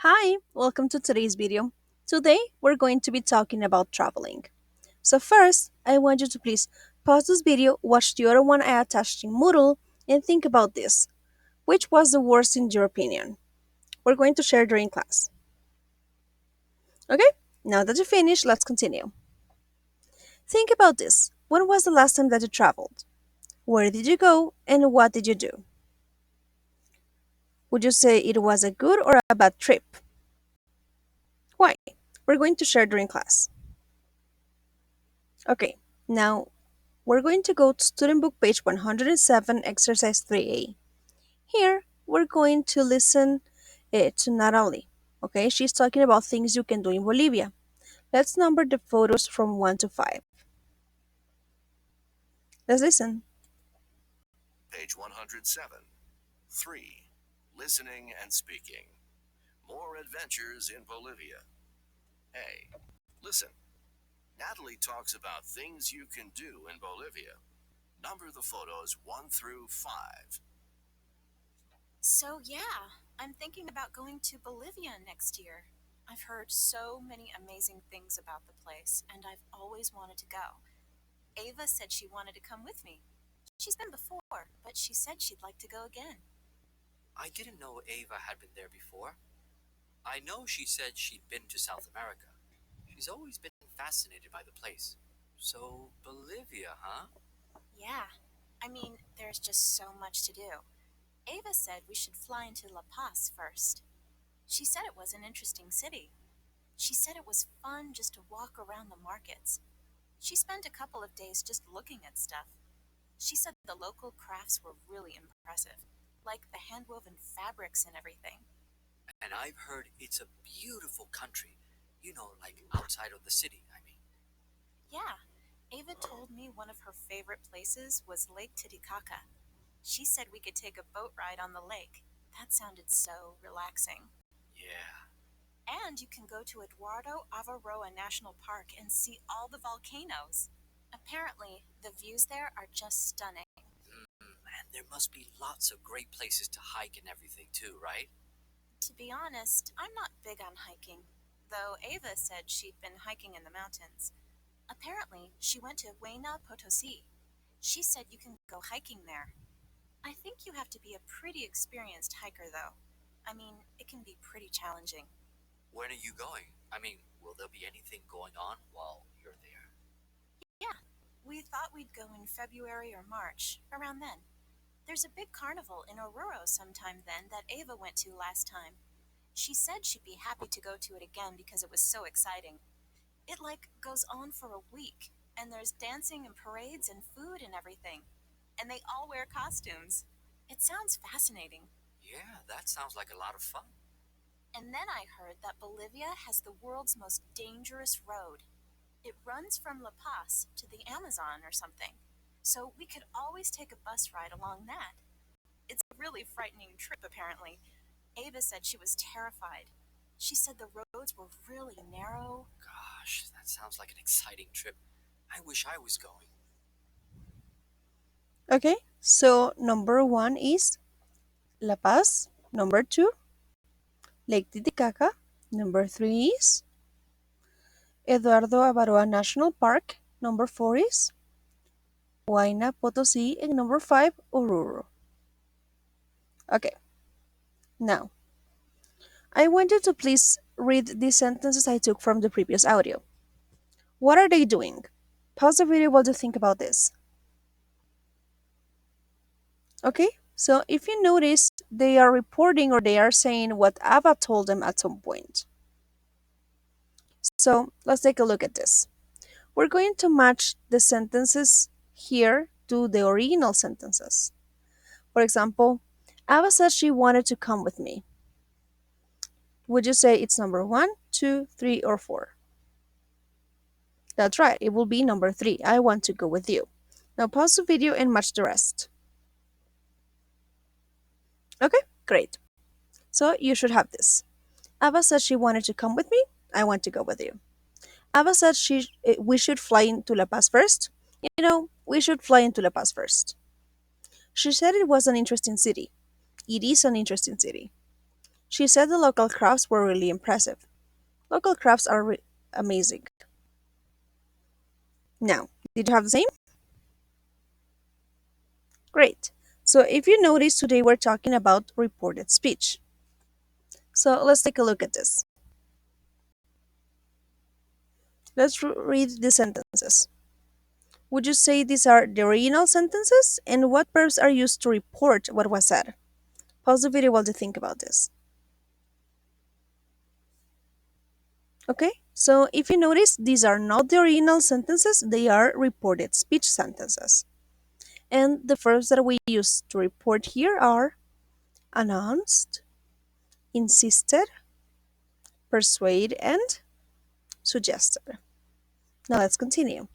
Hi, welcome to today's video. Today we're going to be talking about traveling. So first, I want you to please pause this video, watch the other one I attached in Moodle, and think about this. Which was the worst in your opinion? We're going to share during class. Okay? Now that you finished, let's continue. Think about this. When was the last time that you traveled? Where did you go and what did you do? Would you say it was a good or a bad trip? Why? We're going to share during class. Okay, now we're going to go to student book page 107, exercise 3A. Here, we're going to listen to Natalie. Okay, she's talking about things you can do in Bolivia. Let's number the photos from 1 to 5. Let's listen. Page 107. 3. Listening and speaking. More adventures in Bolivia. A. Listen. Natalie talks about things you can do in Bolivia. Number the photos 1 through 5. So, yeah, I'm thinking about going to Bolivia next year. I've heard so many amazing things about the place, and I've always wanted to go. Ava said she wanted to come with me. She's been before, but she said she'd like to go again. I didn't know Ava had been there before. I know she said she'd been to South America. She's always been fascinated by the place. So, Bolivia, huh? Yeah, I mean, there's just so much to do. Ava said we should fly into La Paz first. She said it was an interesting city. She said it was fun just to walk around the markets. She spent a couple of days just looking at stuff. She said the local crafts were really impressive, like the hand-woven fabrics and everything. And I've heard it's a beautiful country. Like outside of the city, I mean. Yeah, Ava told me one of her favorite places was Lake Titicaca. She said we could take a boat ride on the lake. That sounded so relaxing. Yeah. And you can go to Eduardo Avaroa National Park and see all the volcanoes. Apparently, the views there are just stunning. And there must be lots of great places to hike and everything too, right? To be honest, I'm not big on hiking, though Ava said she'd been hiking in the mountains. Apparently, she went to Huayna Potosi. She said you can go hiking there. I think you have to be a pretty experienced hiker, though. I mean, it can be pretty challenging. When are you going? I mean, will there be anything going on while you're there? Yeah, we thought we'd go in February or March, around then. There's a big carnival in Oruro sometime then that Ava went to last time. She said she'd be happy to go to it again because it was so exciting. It goes on for a week, and there's dancing and parades and food and everything. And they all wear costumes. It sounds fascinating. Yeah, that sounds like a lot of fun. And then I heard that Bolivia has the world's most dangerous road. It runs from La Paz to the Amazon or something. So we could always take a bus ride along that. It's a really frightening trip, apparently. Ava said she was terrified. She said the roads were really narrow. Gosh, that sounds like an exciting trip. I wish I was going. Okay, so number 1 is La Paz. Number 2, Lake Titicaca. Number 3 is Eduardo Avaroa National Park. Number 4 is Huayna Potosi. And number 5, Oruro. Okay, now I want you to please read these sentences I took from the previous audio. What are they doing? Pause the video while you think about this. Okay, so if you notice, they are reporting or they are saying what Ava told them at some point. So let's take a look at this. We're going to match the sentences here to the original sentences. For example, Ava said she wanted to come with me. Would you say it's number 1, 2, 3, or 4? That's right, it will be number 3. I want to go with you. Now pause the video and match the rest. Okay, great. So you should have this. Ava said she wanted to come with me. I want to go with you. Ava said we should fly into La Paz first. We should fly into La Paz first. She said it was an interesting city. It is an interesting city. She said the local crafts were really impressive. Local crafts are amazing. Now, did you have the same? Great. So if you notice, today we're talking about reported speech. So let's take a look at this. Let's read the sentences. Would you say these are the original sentences? And what verbs are used to report what was said? Pause the video while you think about this. Okay, so if you notice, these are not the original sentences, they are reported speech sentences. And the verbs that we use to report here are announced, insisted, persuade, and suggested. Now let's continue.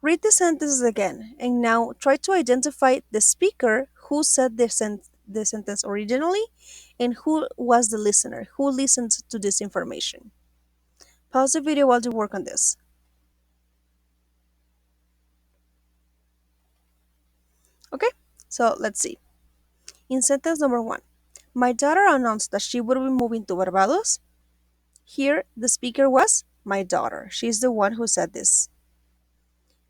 Read the sentences again, and now try to identify the speaker who said the sentence originally and who was the listener, who listened to this information. Pause the video while you work on this. Okay, so let's see. In sentence number one, my daughter announced that she would be moving to Barbados. Here, the speaker was my daughter. She's the one who said this.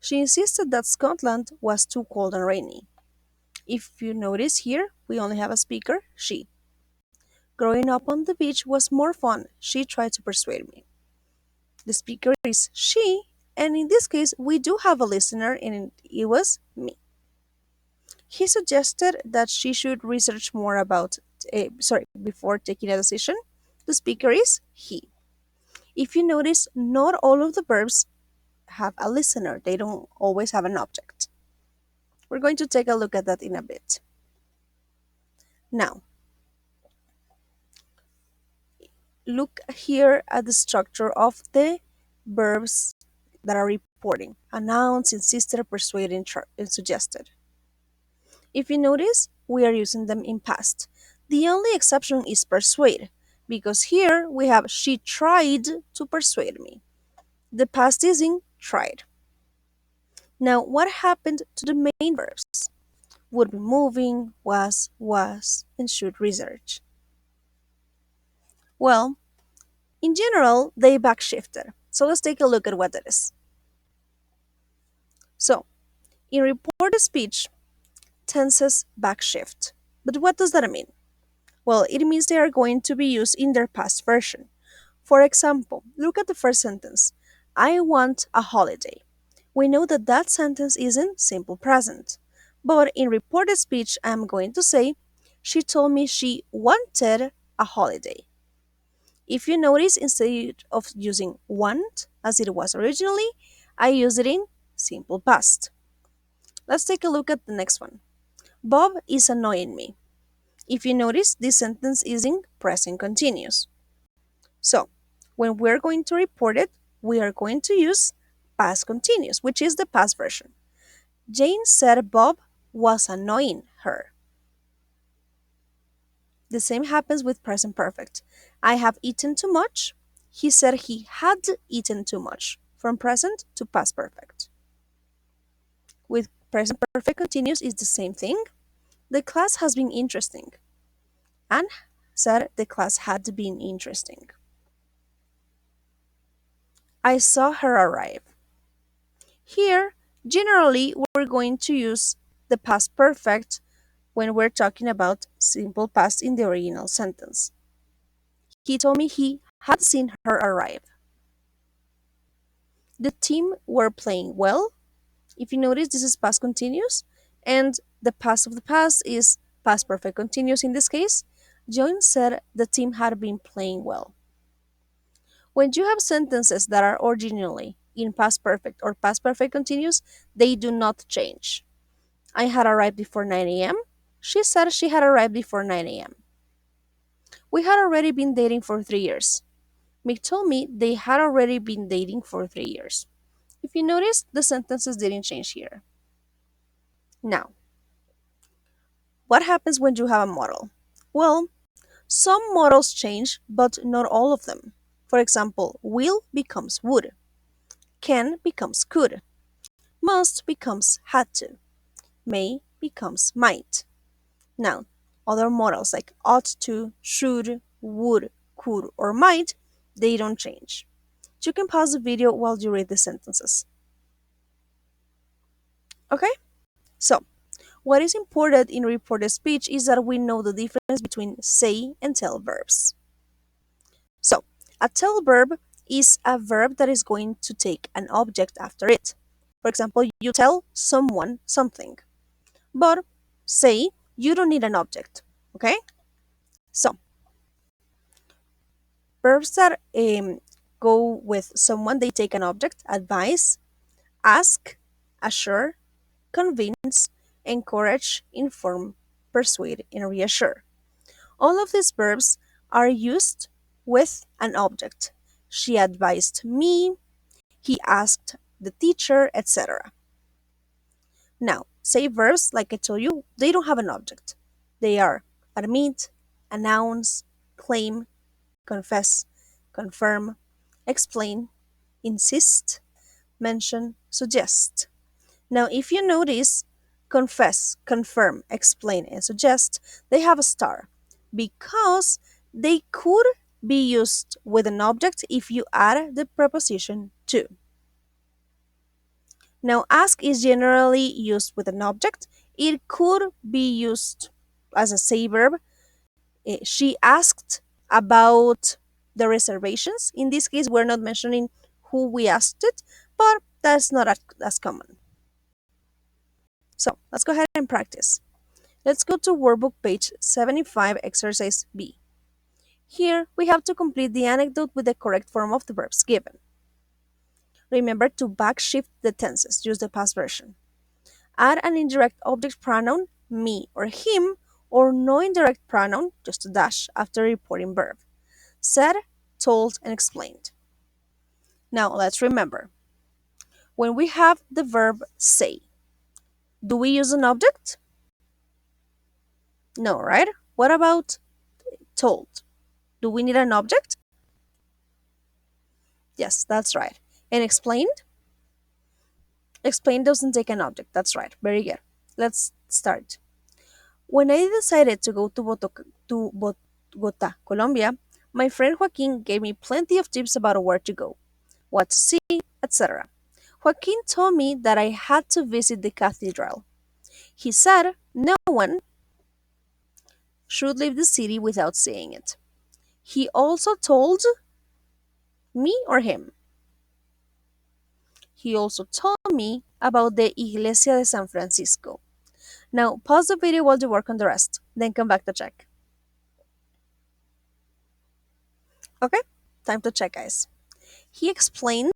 She insisted that Scotland was too cold and rainy. If you notice here, we only have a speaker, she. Growing up on the beach was more fun, she tried to persuade me. The speaker is she, and in this case, we do have a listener, and it was me. He suggested that she should research more before taking a decision. The speaker is he. If you notice, not all of the verbs have a listener, they don't always have an object. We're going to take a look at that in a bit. Now, look here at the structure of the verbs that are reporting announced, insisted, persuaded, and suggested. If you notice, we are using them in past. The only exception is persuade, because here we have she tried to persuade me. The past is in tried. Now, what happened to the main verbs? Would be moving, was, and should research. Well, in general, they backshifted. So let's take a look at what that is. So, in reported speech, tenses backshift. But what does that mean? Well, it means they are going to be used in their past version. For example, look at the first sentence. I want a holiday. We know that that sentence is in simple present. But in reported speech, I'm going to say, she told me she wanted a holiday. If you notice, instead of using want as it was originally, I use it in simple past. Let's take a look at the next one. Bob is annoying me. If you notice, this sentence is in present continuous. So, when we're going to report it, we are going to use past continuous, which is the past version. Jane said Bob was annoying her. The same happens with present perfect. I have eaten too much. He said he had eaten too much. From present to past perfect. With present perfect continuous is the same thing. The class has been interesting. Anne said the class had been interesting. I saw her arrive. Here, generally, we're going to use the past perfect when we're talking about simple past in the original sentence. He told me he had seen her arrive. The team were playing well. If you notice, this is past continuous, and the past of the past is past perfect continuous in this case. John said the team had been playing well. When you have sentences that are originally in past perfect or past perfect continuous, they do not change. I had arrived before 9 a.m. She said she had arrived before 9 a.m. We had already been dating for 3 years. Mick told me they had already been dating for 3 years. If you notice, the sentences didn't change here. Now, what happens when you have a model? Well, some models change, but not all of them. For example, will becomes would, can becomes could, must becomes had to, may becomes might. Now, Other modals like ought to, should, would, could, or might, they don't change. You can pause the video while you read the sentences. Okay? So, what is important in reported speech is that we know the difference between say and tell verbs. So, a tell verb is a verb that is going to take an object after it. For example, you tell someone something. But say, you don't need an object. Okay? So, verbs that go with someone, they take an object, advise, ask, assure, convince, encourage, inform, persuade, and reassure. All of these verbs are used with an object. She advised me, he asked the teacher, etc. Now, say verbs, like I told you, they don't have an object. They are admit, announce, claim, confess, confirm, explain, insist, mention, suggest. Now, if you notice, confess, confirm, explain, and suggest, they have a star because they could be used with an object if you add the preposition to. Now, ask is generally used with an object. It could be used as a say verb. She asked about the reservations. In this case, we're not mentioning who we asked it, but that's not as common. So let's go ahead and practice. Let's go to workbook page 75, exercise B. Here, we have to complete the anecdote with the correct form of the verbs given. Remember to backshift the tenses, use the past version. Add an indirect object pronoun, me or him, or no indirect pronoun, just a dash, after a reporting verb. Said, told, and explained. Now, let's remember. When we have the verb say, do we use an object? No, right? What about told? Do we need an object? Yes, that's right. And explained? Explained doesn't take an object. That's right. Very good. Let's start. When I decided to go to Bogota, Colombia, my friend Joaquin gave me plenty of tips about where to go, what to see, etc. Joaquin told me that I had to visit the cathedral. He said no one should leave the city without seeing it. He also told me or him. He also told me about the Iglesia de San Francisco. Now, pause the video while you work on the rest, then come back to check. Okay, time to check, guys. He explained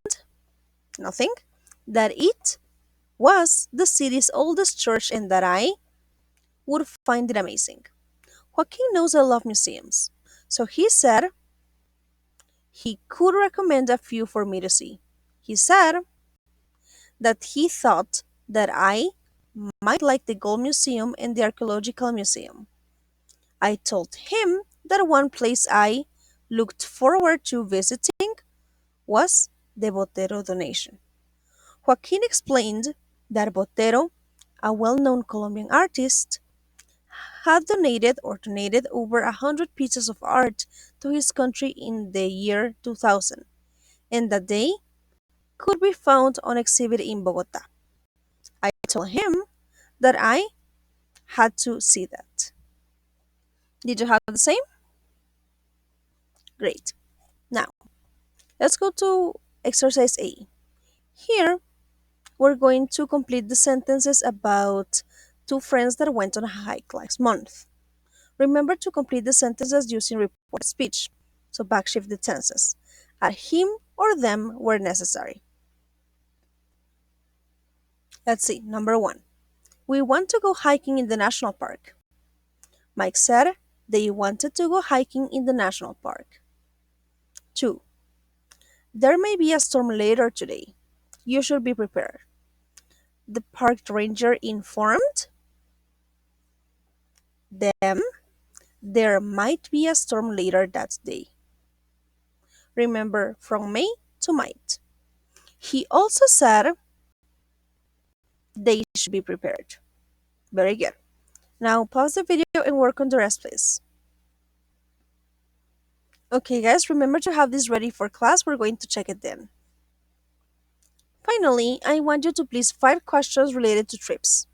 nothing, that it was the city's oldest church and that I would find it amazing. Joaquin knows I love museums, so he said he could recommend a few for me to see. He said that he thought that I might like the Gold Museum and the Archaeological Museum. I told him that one place I looked forward to visiting was the Botero donation. Joaquin explained that Botero, a well known Colombian artist, had donated over 100 pieces of art to his country in the year 2000, and that they could be found on exhibit in Bogota. I told him that I had to see that. Did you have the same? Great. Now, let's go to exercise A. Here, we're going to complete the sentences about two friends that went on a hike last month. Remember to complete the sentences using reported speech, so backshift the tenses. Add him or them where necessary. Let's see, number one. We want to go hiking in the national park. Mike said they wanted to go hiking in the national park. 2. There may be a storm later today. You should be prepared. The park ranger informed them there might be a storm later that day. Remember, from may to might. He also said they should be prepared. Very good. Now pause the video and work on the rest, please. Okay, guys, remember to have this ready for class. We're going to check it then. Finally, I want you to please 5 questions related to trips.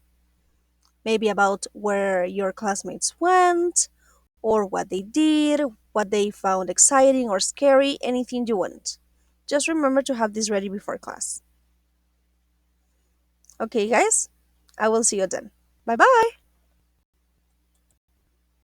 Maybe about where your classmates went, or what they did, what they found exciting or scary, anything you want. Just remember to have this ready before class. Okay, guys, I will see you then. Bye bye.